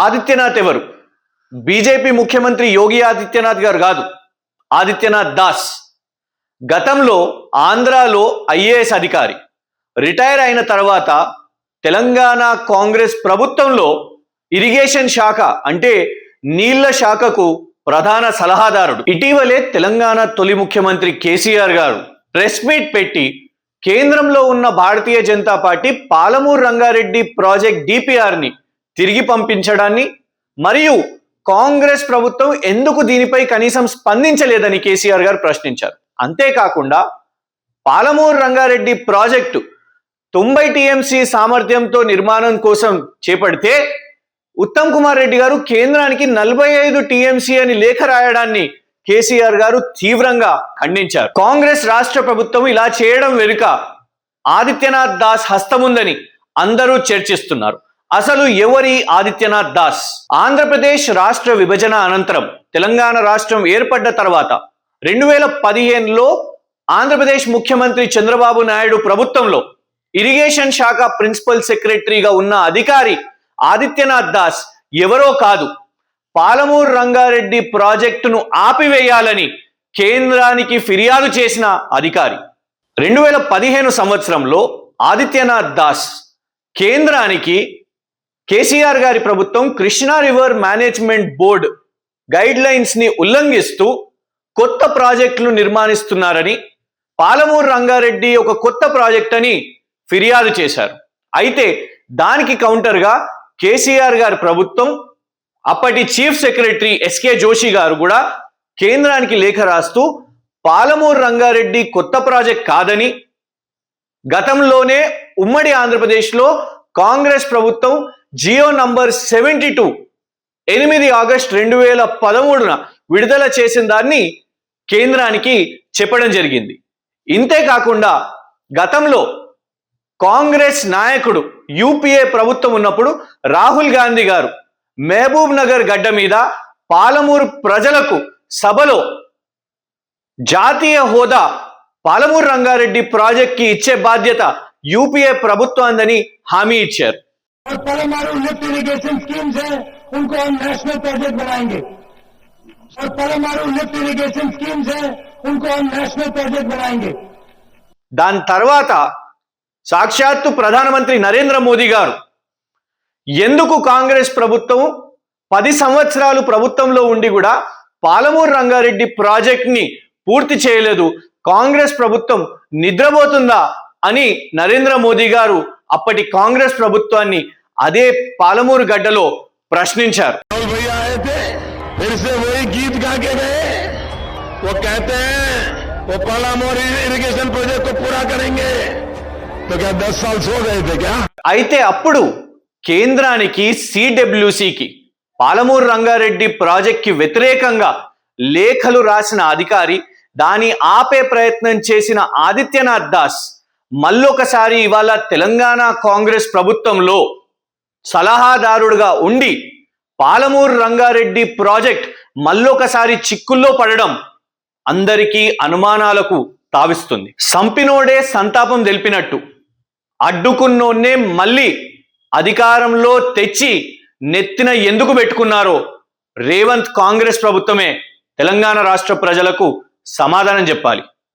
ఆదిత్యనాథ్ ఎవరు? బీజేపీ ముఖ్యమంత్రి యోగి ఆదిత్యనాథ్ గారు కాదు, ఆదిత్యనాథ్ దాస్. గతంలో ఆంధ్రాలో ఐఏఎస్ అధికారి. రిటైర్ అయిన తర్వాత తెలంగాణ కాంగ్రెస్ ప్రభుత్వంలో ఇరిగేషన్ శాఖ అంటే నీళ్ల శాఖకు ప్రధాన సలహాదారుడు. ఇటీవలే తెలంగాణ తొలి ముఖ్యమంత్రి కేసీఆర్ గారు ప్రెస్ మీట్ పెట్టి కేంద్రంలో ఉన్న భారతీయ జనతా పార్టీ పాలమూరు రంగారెడ్డి ప్రాజెక్ట్ డిపిఆర్ని తిరిగి పంపించడాన్ని మరియు కాంగ్రెస్ ప్రభుత్వం ఎందుకు దీనిపై కనీసం స్పందించలేదని కేసీఆర్ గారు ప్రశ్నించారు. అంతేకాకుండా పాలమూరు రంగారెడ్డి ప్రాజెక్టు 90 టీఎంసీ సామర్థ్యంతో నిర్మాణం కోసం చేపడితే ఉత్తమ్ కుమార్ రెడ్డి గారు కేంద్రానికి 45 టీఎంసీ అని లేఖ రాయడాన్ని కేసీఆర్ గారు తీవ్రంగా ఖండించారు. కాంగ్రెస్ రాష్ట్ర ప్రభుత్వం ఇలా చేయడం వెనుక ఆదిత్యనాథ్ దాస్ హస్తముందని అందరూ చర్చిస్తున్నారు. అసలు ఎవరి ఆదిత్యనాథ్ దాస్? ఆంధ్రప్రదేశ్ రాష్ట్ర విభజన అనంతరం తెలంగాణ రాష్ట్రం ఏర్పడ్డ తర్వాత 2015లో ఆంధ్రప్రదేశ్ ముఖ్యమంత్రి చంద్రబాబు నాయుడు ప్రభుత్వంలో ఇరిగేషన్ శాఖ ప్రిన్సిపల్ సెక్రటరీగా ఉన్న అధికారి ఆదిత్యనాథ్ దాస్ ఎవరో కాదు, పాలమూరు రంగారెడ్డి ప్రాజెక్టును ఆపివేయాలని కేంద్రానికి ఫిర్యాదు చేసిన అధికారి. 2015 సంవత్సరంలో ఆదిత్యనాథ్ దాస్ కేంద్రానికి కేసీఆర్ గారి ప్రభుత్వం Krishna river management board guide lines ని ఉల్లంఘిస్తూ కొత్త ప్రాజెక్టులు నిర్మాణిస్తున్నారని, పాలమూరు రంగారెడ్డి ఒక కొత్త ప్రాజెక్ట్ అని ఫిర్యాదు చేశారు. అయితే దానికి కౌంటర్గా కేసీఆర్ గారి ప్రభుత్వం అప్పటి చీఫ్ సెక్రటరీ ఎస్కే జోషి గారు కూడా కేంద్రానికి లేఖ రాస్తూ పాలమూరు రంగారెడ్డి కొత్త ప్రాజెక్ట్ కాదని, గతంలోనే ఉమ్మడి ఆంధ్రప్రదేశ్లో కాంగ్రెస్ ప్రభుత్వం జియో నంబర్ 72 8 ఆగస్టు 2013న విడుదల చేసిన దాన్ని కేంద్రానికి చెప్పడం జరిగింది. ఇంతేకాకుండా గతంలో కాంగ్రెస్ నాయకుడు యూపీఏ ప్రభుత్వం ఉన్నప్పుడు రాహుల్ గాంధీ గారు మహబూబ్ నగర్ గడ్డ మీద పాలమూరు ప్రజలకు సభలో జాతీయ హోదా పాలమూరు రంగారెడ్డి ప్రాజెక్ట్ కి ఇచ్చే బాధ్యత యూపీఏ ప్రభుత్వాన్ని హామీ ఇచ్చారు. परमाणु लिफ्ट इरिगेशन स्कीम्स है उनको हम नेशनल प्रोजेक्ट बनाएंगे और परमाणु लिफ्ट इरिगेशन स्कीम्स है उनको हम नेशनल प्रोजेक्ट बनाएंगे. దాని తర్వాత సాక్షాత్తు ప్రధానమంత్రి నరేంద్ర మోదీ గారు ఎందుకు కాంగ్రెస్ ప్రభుత్వం 10 సంవత్సరాలు ప్రభుత్వంలో ఉండి కూడా పాలమూరు రంగారెడ్డి ప్రాజెక్ట్ ని పూర్తి చేయలేదు, కాంగ్రెస్ ప్రభుత్వం నిద్రపోతుందా అని నరేంద్ర మోదీ గారు అప్పటి కాంగ్రెస్ ప్రభుత్వాన్ని అదే పాలమూరు గడ్డలో ప్రశ్నించారు. అయితే అప్పుడు కేంద్రానికి సిడబ్ల్యూసికి పాలమూరు రంగారెడ్డి ప్రాజెక్ట్ కి వ్యతిరేకంగా లేఖలు రాసిన అధికారి, దాని ఆపే ప్రయత్నం చేసిన ఆదిత్యనాథ్ దాస్ మళ్ళొకసారి ఇవాళ తెలంగాణ కాంగ్రెస్ ప్రభుత్వంలో సలహాదారుడుగా ఉండి పాలమూరు రంగారెడ్డి ప్రాజెక్ట్ మళ్ళొకసారి చిక్కుల్లో పడడం అందరికీ అనుమానాలకు తావిస్తుంది. సంపినోడే సంతాపం తెలిపినట్టు అడ్డుకున్నోన్నే మళ్ళీ అధికారంలో తెచ్చి నెత్తిన ఎందుకు పెట్టుకున్నారో రేవంత్ కాంగ్రెస్ ప్రభుత్వమే తెలంగాణ రాష్ట్ర ప్రజలకు సమాధానం చెప్పాలి.